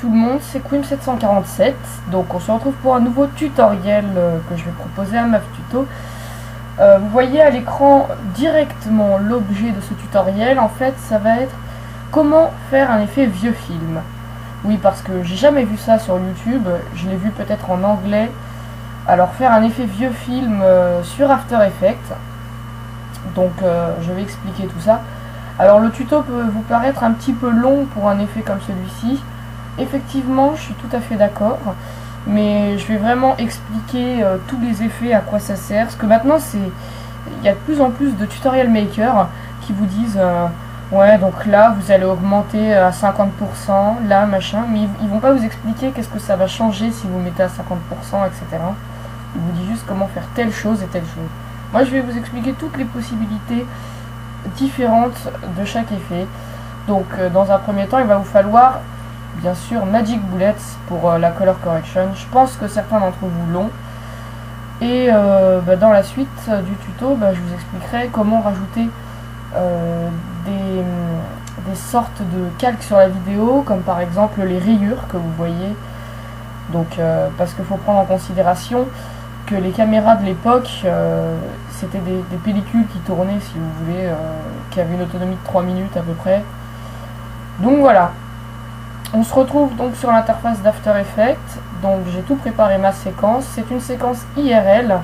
tout le monde, c'est Quim747. Donc on se retrouve pour un nouveau tutoriel que je vais proposer à MavTuto. Vous voyez à l'écran directement l'objet de ce tutoriel. En fait, ça va être comment faire un effet vieux film. Oui, parce que j'ai jamais vu ça sur YouTube, je l'ai vu peut-être en anglais. Alors faire un effet vieux film sur After Effects. Donc je vais expliquer tout ça. Alors le tuto peut vous paraître un petit peu long pour un effet comme celui-ci. Effectivement, je suis tout à fait d'accord. Mais je vais vraiment expliquer tous les effets, à quoi ça sert. Parce que maintenant, il y a de plus en plus de tutorial makers qui vous disent ouais, donc là, vous allez augmenter à 50%, là, machin. Mais ils vont pas vous expliquer qu'est-ce que ça va changer si vous mettez à 50%, etc. Ils vous disent juste comment faire telle chose et telle chose. Moi, je vais vous expliquer toutes les possibilités différentes de chaque effet. Donc dans un premier temps, il va vous falloir bien sûr Magic Bullets pour la color correction. Je pense que certains d'entre vous l'ont. Et dans la suite du tuto, je vous expliquerai comment rajouter des sortes de calques sur la vidéo, comme par exemple les rayures que vous voyez. Donc parce qu'il faut prendre en considération que les caméras de l'époque, c'était des pellicules qui tournaient, si vous voulez, qui avaient une autonomie de 3 minutes à peu près. Donc voilà. On se retrouve donc sur l'interface d'After Effects. Donc j'ai tout préparé ma séquence. C'est une séquence IRL.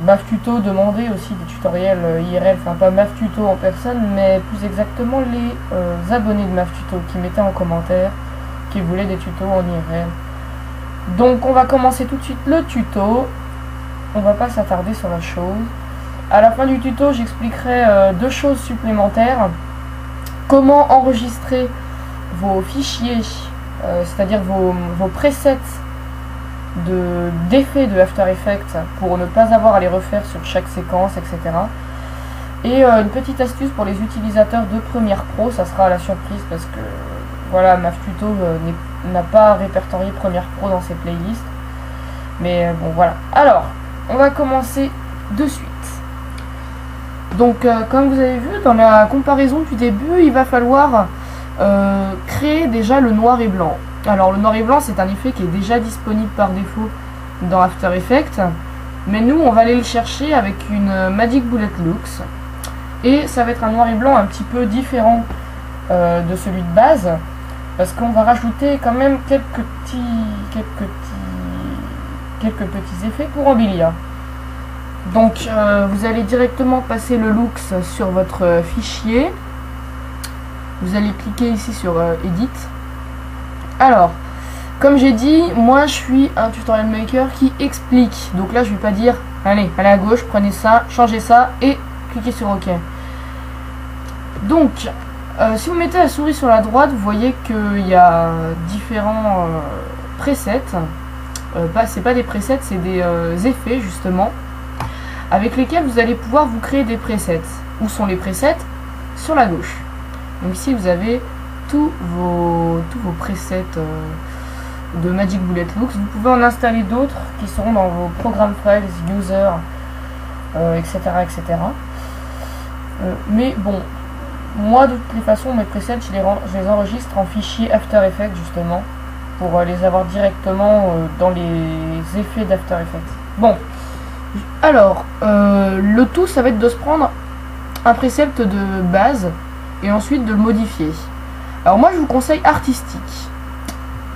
MavTuto demandait aussi des tutoriels IRL, enfin pas MavTuto en personne, mais plus exactement les abonnés de MavTuto qui mettaient en commentaire qu'ils voulaient des tutos en IRL. Donc on va commencer tout de suite le tuto. On va pas s'attarder sur la chose. À la fin du tuto, j'expliquerai deux choses supplémentaires. Comment enregistrer vos fichiers, c'est-à-dire vos presets d'effets de After Effects pour ne pas avoir à les refaire sur chaque séquence, etc. Et une petite astuce pour les utilisateurs de Premiere Pro, ça sera à la surprise parce que voilà, MavTuto n'a pas répertorié Premiere Pro dans ses playlists. Mais bon, voilà. Alors, on va commencer de suite. Donc, comme vous avez vu, dans la comparaison du début, il va falloir créer déjà le noir et blanc. Alors, le noir et blanc, c'est un effet qui est déjà disponible par défaut dans After Effects. Mais nous, on va aller le chercher avec une Magic Bullet Lux. Et ça va être un noir et blanc un petit peu différent de celui de base. Parce qu'on va rajouter quand même quelques petits effets pour embellir. Donc vous allez directement passer le Lux sur votre fichier. Vous allez cliquer ici sur Edit. Alors, comme j'ai dit, moi je suis un tutorial maker qui explique. Donc là je vais pas dire, allez à gauche, prenez ça, changez ça et cliquez sur OK. Donc, si vous mettez la souris sur la droite, vous voyez qu'il y a différents presets. C'est pas des presets, c'est des effets justement, avec lesquels vous allez pouvoir vous créer des presets. Où sont les presets? Sur la gauche. Donc ici vous avez tous vos presets de Magic Bullet Lux. Vous pouvez en installer d'autres qui seront dans vos programmes files, user, etc. etc. Mais bon, moi de toutes les façons, mes presets, je les enregistre en fichier After Effects justement, pour les avoir directement dans les effets d'After Effects. Bon, alors, le tout, ça va être de se prendre un preset de base et ensuite de le modifier. Alors moi, je vous conseille artistique.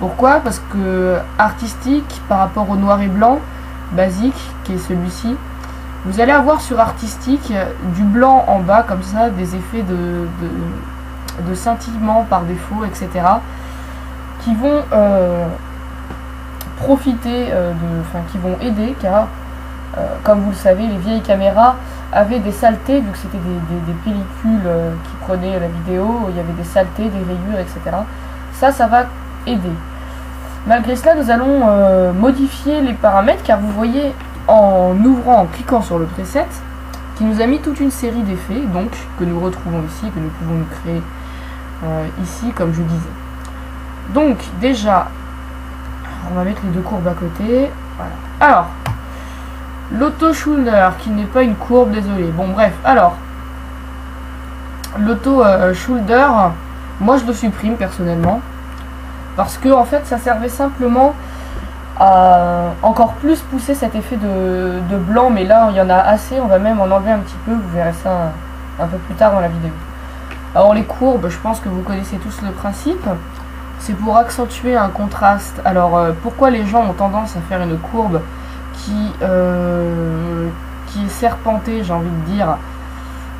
Pourquoi? Parce que artistique, par rapport au noir et blanc basique, qui est celui-ci, vous allez avoir sur artistique du blanc en bas, comme ça, des effets de scintillement par défaut, etc. qui vont profiter, qui vont aider, car comme vous le savez, les vieilles caméras avaient des saletés, vu que c'était des pellicules qui prenaient la vidéo, il y avait des saletés, des rayures, etc. Ça va aider. Malgré cela, nous allons modifier les paramètres, car vous voyez, en cliquant sur le preset, qui nous a mis toute une série d'effets, donc, que nous retrouvons ici, que nous pouvons nous créer ici, comme je disais. Donc, déjà, on va mettre les deux courbes à côté. Voilà. Alors, l'auto-shoulder, qui n'est pas une courbe, désolé. Bon, bref, alors, l'auto-shoulder, moi je le supprime personnellement. parce que en fait ça servait simplement à encore plus pousser cet effet de blanc, mais là il y en a assez, on va même en enlever un petit peu, vous verrez ça un peu plus tard dans la vidéo. Alors les courbes, je pense que vous connaissez tous le principe, c'est pour accentuer un contraste. Alors pourquoi les gens ont tendance à faire une courbe qui est serpentée, j'ai envie de dire,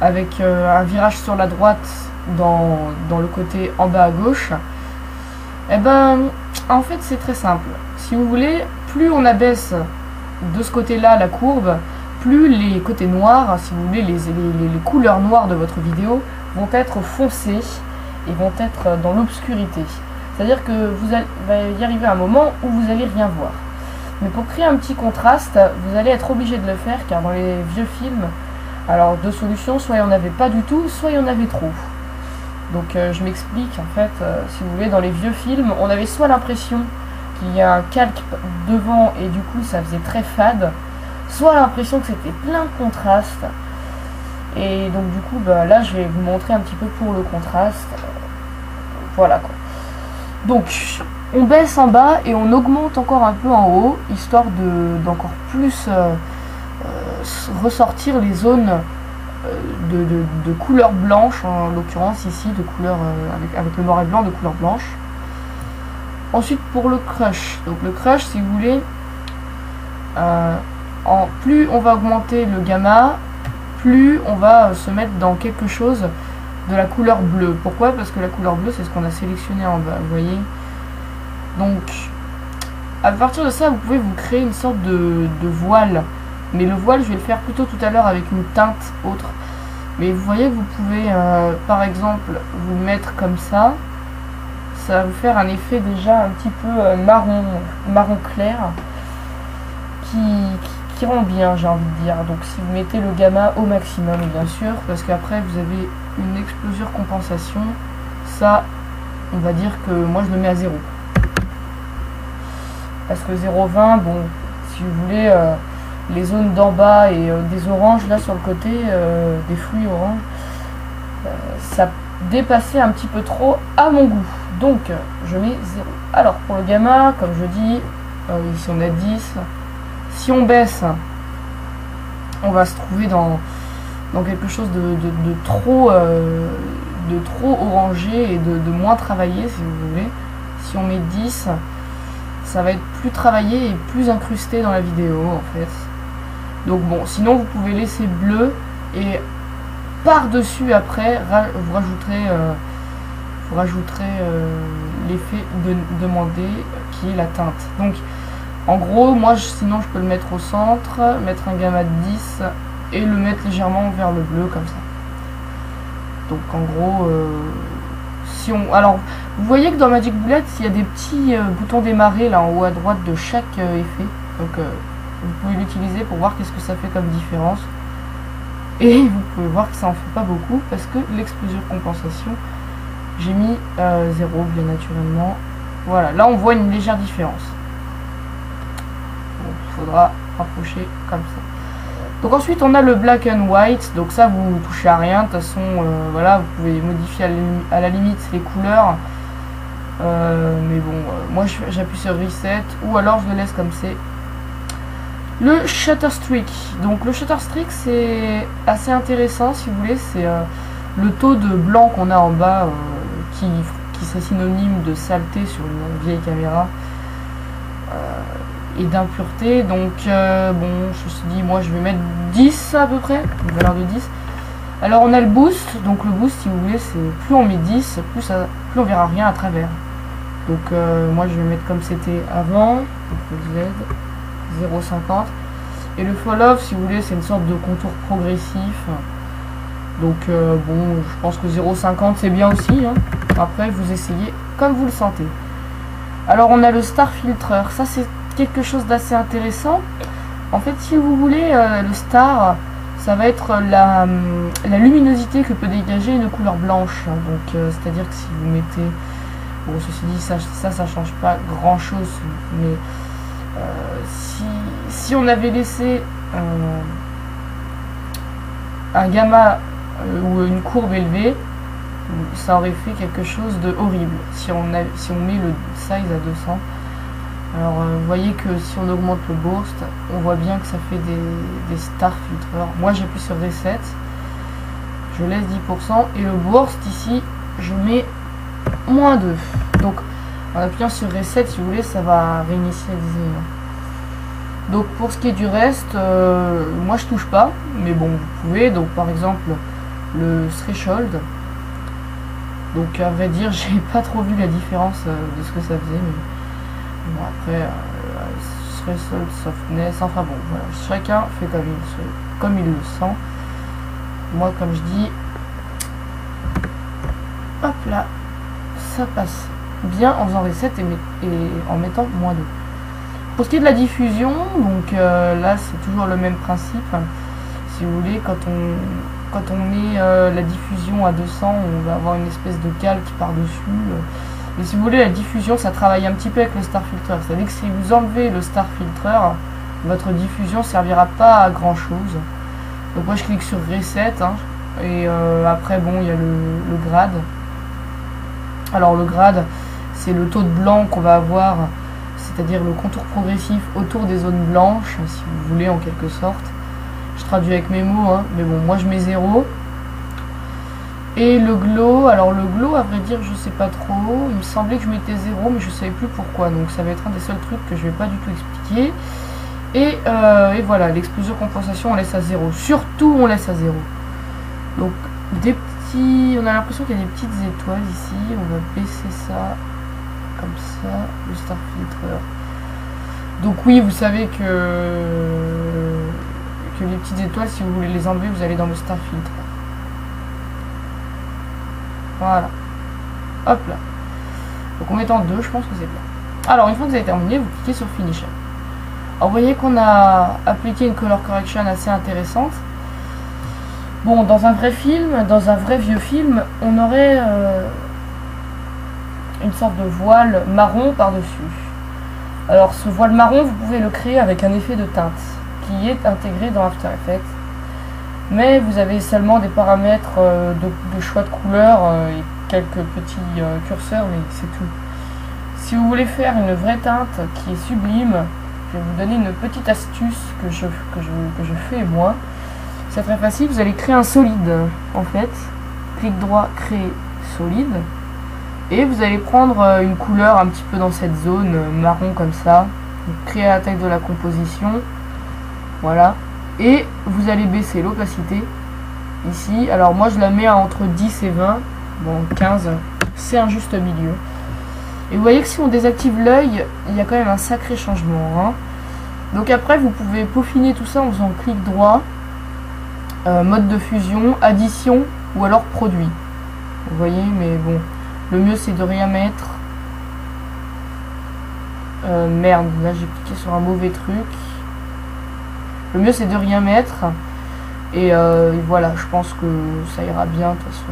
avec un virage sur la droite dans le côté en bas à gauche? Eh ben en fait c'est très simple. Si vous voulez, plus on abaisse de ce côté-là la courbe, plus les côtés noirs, si vous voulez, les couleurs noires de votre vidéo vont être foncées et vont être dans l'obscurité. C'est-à-dire que vous va y arriver un moment où vous allez rien voir. Mais pour créer un petit contraste, vous allez être obligé de le faire, car dans les vieux films, alors deux solutions, soit il n'y en avait pas du tout, soit il y en avait trop. Donc je m'explique, en fait, si vous voulez, dans les vieux films, on avait soit l'impression qu'il y a un calque devant et du coup ça faisait très fade, soit l'impression que c'était plein de contraste. Et donc du coup bah, là je vais vous montrer un petit peu pour le contraste. Voilà quoi. Donc on baisse en bas et on augmente encore un peu en haut, histoire d'encore plus ressortir les zones de couleur blanche, en l'occurrence ici, de couleur avec le noir et blanc de couleur blanche. Ensuite pour le crush, donc le crush si vous voulez, plus on va augmenter le gamma, plus on va se mettre dans quelque chose de la couleur bleue. Pourquoi? Parce que la couleur bleue c'est ce qu'on a sélectionné en bas, vous voyez. Donc à partir de ça vous pouvez vous créer une sorte de voile, mais le voile je vais le faire plutôt tout à l'heure avec une teinte autre. Mais vous voyez que vous pouvez par exemple vous mettre comme ça. Ça va vous faire un effet déjà un petit peu marron clair qui rend bien, j'ai envie de dire. Donc si vous mettez le gamma au maximum bien sûr, parce qu'après vous avez une explosion compensation, ça on va dire que moi je le mets à 0. Parce que 0,20, bon, si vous voulez, les zones d'en bas et des oranges là sur le côté, des fruits oranges, ça dépassait un petit peu trop à mon goût. Donc je mets 0. Alors pour le gamma, comme je dis, ici on a 10. Si on baisse, on va se trouver dans quelque chose de trop orangé et de moins travaillé si vous voulez. Si on met 10, ça va être plus travaillé et plus incrusté dans la vidéo en fait. Donc bon, sinon vous pouvez laisser bleu et par-dessus après vous rajouterez l'effet demandé qui est la teinte. Donc en gros moi sinon je peux le mettre au centre, mettre un gamma de 10 et le mettre légèrement vers le bleu comme ça. Donc en gros alors vous voyez que dans Magic Bullet il y a des petits boutons démarrer là en haut à droite de chaque effet. Donc vous pouvez l'utiliser pour voir qu'est-ce que ça fait comme différence. Et vous pouvez voir que ça en fait pas beaucoup parce que l'exposure compensation, j'ai mis 0 bien naturellement. Voilà, là on voit une légère différence. Donc il faudra rapprocher comme ça. Donc ensuite on a le black and white, donc ça vous touchez à rien, de toute façon voilà, vous pouvez modifier à la limite les couleurs. Mais bon, moi j'appuie sur reset ou alors je le laisse comme c'est. Le shutter streak, donc le shutter streak c'est assez intéressant si vous voulez, c'est le taux de blanc qu'on a en bas qui serait synonyme de saleté sur une vieille caméra et d'impureté. Donc bon, je me suis dit moi je vais mettre 10 à peu près, une valeur de 10. Alors on a le boost, donc le boost si vous voulez c'est plus on met 10, plus on verra rien à travers. Donc moi je vais mettre comme c'était avant, donc le Z. 0,50 et le fall off si vous voulez c'est une sorte de contour progressif, donc bon je pense que 0,50 c'est bien aussi hein. Après vous essayez comme vous le sentez. Alors on a le star filter, ça c'est quelque chose d'assez intéressant en fait. Si vous voulez le star ça va être la luminosité que peut dégager une couleur blanche, donc c'est à dire que si vous mettez, bon ceci dit ça change pas grand chose, mais si on avait laissé un gamma ou une courbe élevée, ça aurait fait quelque chose de horrible si on met le size à 200. Alors vous voyez que si on augmente le burst, on voit bien que ça fait des star filtreurs. Moi j'appuie sur reset, je laisse 10% et le burst ici je mets -2. Donc en appuyant sur reset, si vous voulez, ça va réinitialiser. Donc pour ce qui est du reste, moi je touche pas, mais bon vous pouvez. Donc par exemple le threshold. Donc à vrai dire, j'ai pas trop vu la différence de ce que ça faisait, mais bon après threshold, softness, enfin bon voilà, chacun fait comme il le sent. Moi comme je dis, hop là, ça passe bien en faisant reset et en mettant -2. Pour ce qui est de la diffusion, donc là c'est toujours le même principe. Si vous voulez, quand on met la diffusion à 200, on va avoir une espèce de calque par-dessus. Mais si vous voulez, la diffusion, ça travaille un petit peu avec le star filter. C'est-à-dire que si vous enlevez le star filter, votre diffusion ne servira pas à grand-chose. Donc moi je clique sur reset, hein, et après bon, il y a le grade. Alors le grade, c'est le taux de blanc qu'on va avoir, c'est-à-dire le contour progressif autour des zones blanches, si vous voulez, en quelque sorte. Je traduis avec mes mots, hein, mais bon, moi je mets 0. Et le glow, alors le glow, à vrai dire, je sais pas trop. Il me semblait que je mettais 0, mais je savais plus pourquoi. Donc ça va être un des seuls trucs que je vais pas du tout expliquer. Et voilà, l'explosion compensation, on laisse à 0. Surtout, on laisse à 0. Donc des petits, on a l'impression qu'il y a des petites étoiles ici. On va baisser ça comme ça, le star filter. Donc oui, vous savez que les petites étoiles, si vous voulez les enlever, vous allez dans le star filter. Voilà. Hop là. Donc en mettant 2, je pense que c'est bien. Alors une fois que vous avez terminé, vous cliquez sur Finish. Alors vous voyez qu'on a appliqué une color correction assez intéressante. Bon, dans un vrai film, dans un vrai vieux film, on aurait une sorte de voile marron par-dessus. Alors ce voile marron, vous pouvez le créer avec un effet de teinte qui est intégré dans After Effects. Mais vous avez seulement des paramètres de choix de couleur et quelques petits curseurs, mais c'est tout. Si vous voulez faire une vraie teinte qui est sublime, je vais vous donner une petite astuce que je fais moi. C'est très facile, vous allez créer un solide en fait. Clic droit, créer solide. Et vous allez prendre une couleur un petit peu dans cette zone marron comme ça. Donc, créer la taille de la composition. Voilà. Et vous allez baisser l'opacité ici. Alors moi je la mets entre 10 et 20. Bon, 15, c'est un juste milieu. Et vous voyez que si on désactive l'œil, il y a quand même un sacré changement. Hein. Donc après, vous pouvez peaufiner tout ça en faisant clic droit, mode de fusion, addition ou alors produit. Vous voyez, mais bon, le mieux c'est de rien mettre. Merde, là j'ai cliqué sur un mauvais truc. Le mieux c'est de rien mettre. Et voilà, je pense que ça ira bien de toute façon.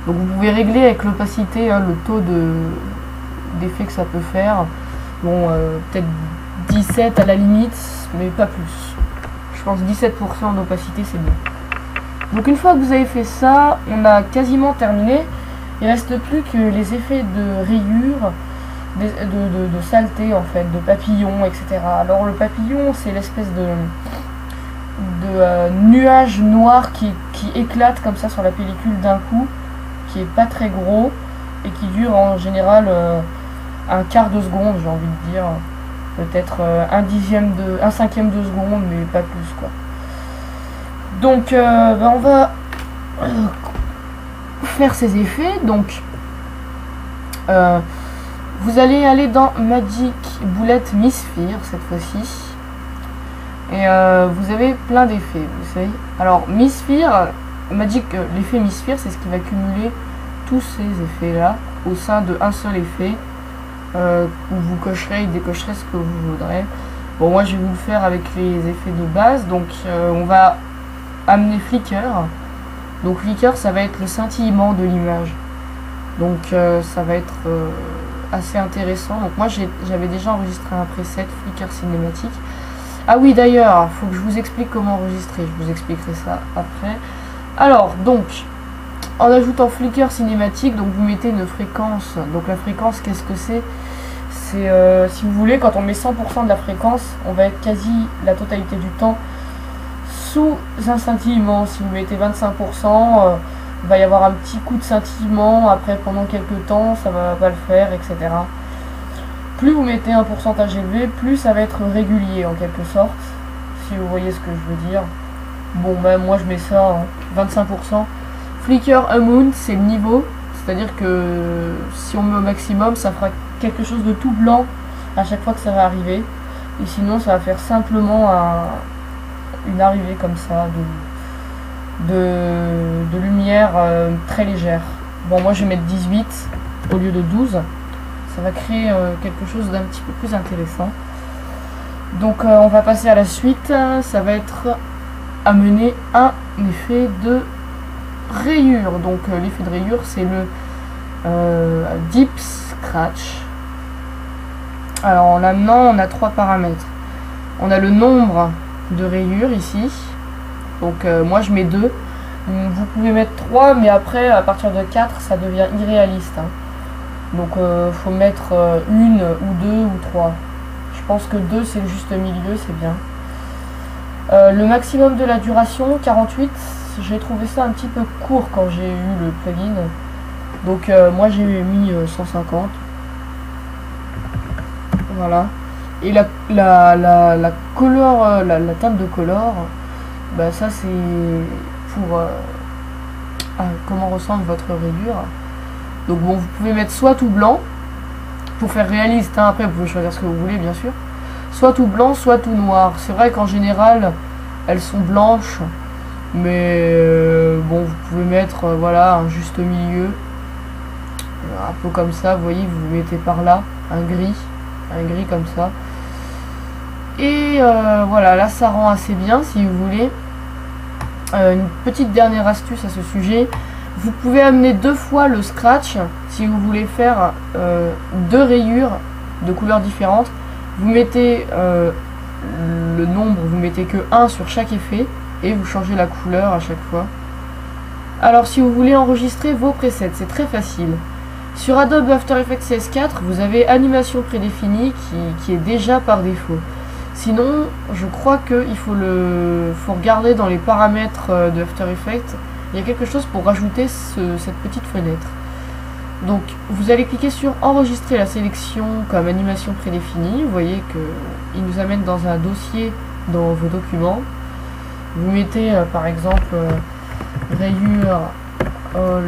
Donc vous pouvez régler avec l'opacité hein, le taux d'effet que ça peut faire. Bon, peut-être 17 à la limite, mais pas plus. Je pense 17% d'opacité, c'est bien. Donc une fois que vous avez fait ça, on a quasiment terminé. Il ne reste plus que les effets de rayures, de saleté en fait, de papillons, etc. Alors le papillon, c'est l'espèce de nuage noir qui éclate comme ça sur la pellicule d'un coup, qui est pas très gros et qui dure en général un quart de seconde, j'ai envie de dire, peut-être un cinquième de seconde, mais pas plus quoi. Donc on va faire ces effets. Donc vous allez aller dans Magic Bullet Misfire cette fois-ci. Et vous avez plein d'effets, vous savez. Alors Misfire, l'effet Misfire, c'est ce qui va cumuler tous ces effets-là au sein d'un seul effet. Où vous cocherez et décocherez ce que vous voudrez. Bon, moi je vais vous le faire avec les effets de base. Donc on va amener Flicker. Donc Flicker, ça va être le scintillement de l'image. Donc ça va être assez intéressant. Donc moi j'avais déjà enregistré un preset Flicker cinématique. Ah oui, d'ailleurs, il faut que je vous explique comment enregistrer. Je vous expliquerai ça après. Alors, donc, en ajoutant Flicker cinématique, donc vous mettez une fréquence. Donc la fréquence, qu'est-ce que c'est? C'est, si vous voulez, quand on met 100% de la fréquence, on va être quasi la totalité du temps sous un scintillement. Si vous mettez 25%, il va y avoir un petit coup de scintillement. Après, pendant quelques temps, ça va pas le faire, etc. Plus vous mettez un pourcentage élevé, plus ça va être régulier en quelque sorte. Si vous voyez ce que je veux dire. Bon, ben moi je mets ça en 25%. Flicker Amount, c'est le niveau. C'est-à-dire que si on met au maximum, ça fera quelque chose de tout blanc à chaque fois que ça va arriver. Et sinon, ça va faire simplement une arrivée comme ça de lumière très légère. Bon, moi je vais mettre 18 au lieu de 12. Ça va créer quelque chose d'un petit peu plus intéressant. Donc on va passer à la suite. Ça va être amener un effet de rayure. Donc l'effet de rayure, c'est le Deep Scratch. Alors en l'amenant, on a 3 paramètres. On a le nombre de rayures ici. Donc moi je mets 2. Vous pouvez mettre 3, mais après à partir de 4 ça devient irréaliste, hein. Donc faut mettre 1 ou 2 ou 3. Je pense que 2 c'est le juste milieu, c'est bien. Le maximum de la duration, 48. J'ai trouvé ça un petit peu court quand j'ai eu le plugin. Donc moi j'ai mis 150. Voilà. Et la teinte de color, bah ça c'est pour comment ressemble votre rayure. Donc bon, vous pouvez mettre soit tout blanc pour faire réaliste, hein. Après vous pouvez choisir ce que vous voulez bien sûr. Soit tout blanc, soit tout noir. C'est vrai qu'en général elles sont blanches, mais bon, vous pouvez mettre voilà un juste milieu, un peu comme ça. Vous voyez, vous mettez par là un gris comme ça. Et voilà, là ça rend assez bien si vous voulez. Une petite dernière astuce à ce sujet, vous pouvez amener 2 fois le scratch si vous voulez faire 2 rayures de couleurs différentes. Vous mettez le nombre, vous mettez que 1 sur chaque effet et vous changez la couleur à chaque fois. Alors si vous voulez enregistrer vos presets, c'est très facile. Sur Adobe After Effects CS4, vous avez animation prédéfinie qui est déjà par défaut. Sinon, je crois qu'il faut regarder dans les paramètres de After Effects. Il y a quelque chose pour rajouter cette petite fenêtre. Donc, vous allez cliquer sur enregistrer la sélection comme animation prédéfinie. Vous voyez qu'il nous amène dans un dossier dans vos documents. Vous mettez par exemple rayure old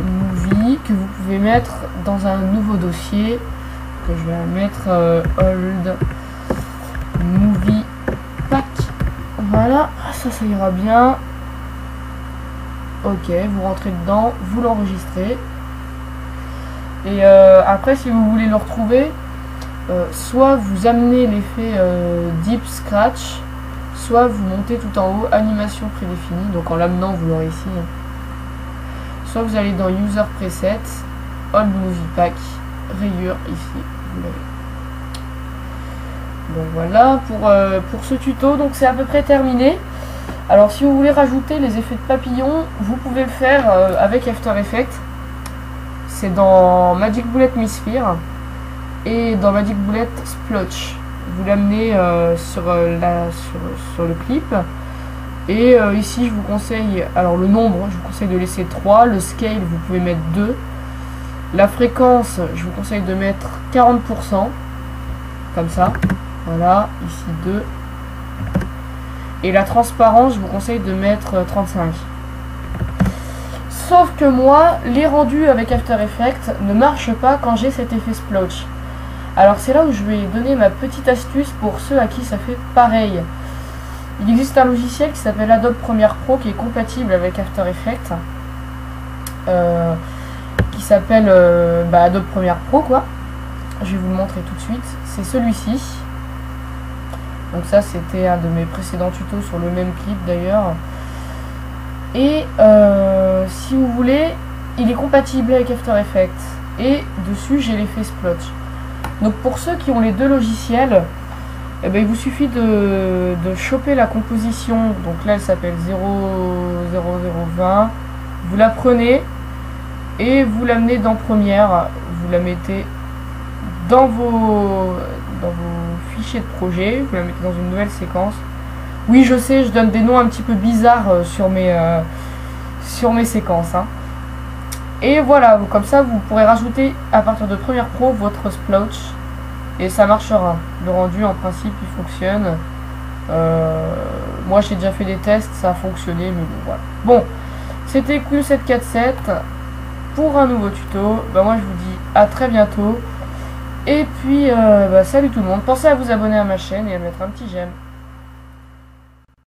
movie que vous pouvez mettre dans un nouveau dossier que je vais mettre old movie pack. Voilà, ça ira bien. Ok, vous rentrez dedans, vous l'enregistrez. Et après, si vous voulez le retrouver, soit vous amenez l'effet Deep Scratch, soit vous montez tout en haut animation prédéfinie. Donc en l'amenant, vous l'aurez ici. Soit vous allez dans User Presets, Old Movie Pack, rayure ici. Vous l'avez. Donc voilà pour ce tuto. Donc c'est à peu près terminé. Alors si vous voulez rajouter les effets de papillon, vous pouvez le faire avec After Effects. C'est dans Magic Bullet Misfire et dans Magic Bullet Splotch. Vous l'amenez sur le clip. Et ici je vous conseille, alors le nombre, je vous conseille de laisser 3. Le scale, vous pouvez mettre 2. La fréquence, je vous conseille de mettre 40%. Comme ça. Voilà, ici 2. Et la transparence, je vous conseille de mettre 35. Sauf que moi, les rendus avec After Effects ne marchent pas quand j'ai cet effet splotch. Alors c'est là où je vais donner ma petite astuce pour ceux à qui ça fait pareil. Il existe un logiciel qui s'appelle Adobe Premiere Pro qui est compatible avec After Effects. Qui s'appelle Adobe Premiere Pro quoi. Je vais vous le montrer tout de suite. C'est celui-ci. Donc ça c'était un de mes précédents tutos sur le même clip d'ailleurs. Et si vous voulez, il est compatible avec After Effects. Et dessus j'ai l'effet splotch. Donc pour ceux qui ont les deux logiciels, eh ben, il vous suffit de choper la composition. Donc là, elle s'appelle 00020. Vous la prenez et vous l'amenez dans Première. Vous la mettez dans vos fichiers de projet. Vous la mettez dans une nouvelle séquence. Oui, je sais, je donne des noms un petit peu bizarres sur mes séquences. Hein. Et voilà, comme ça, vous pourrez rajouter à partir de Premiere Pro votre splotch. Et ça marchera. Le rendu, en principe, il fonctionne. Moi, j'ai déjà fait des tests, ça a fonctionné, mais bon, voilà. Bon, c'était Q747 pour un nouveau tuto. Bah, moi, je vous dis à très bientôt. Et puis, salut tout le monde. Pensez à vous abonner à ma chaîne et à mettre un petit j'aime.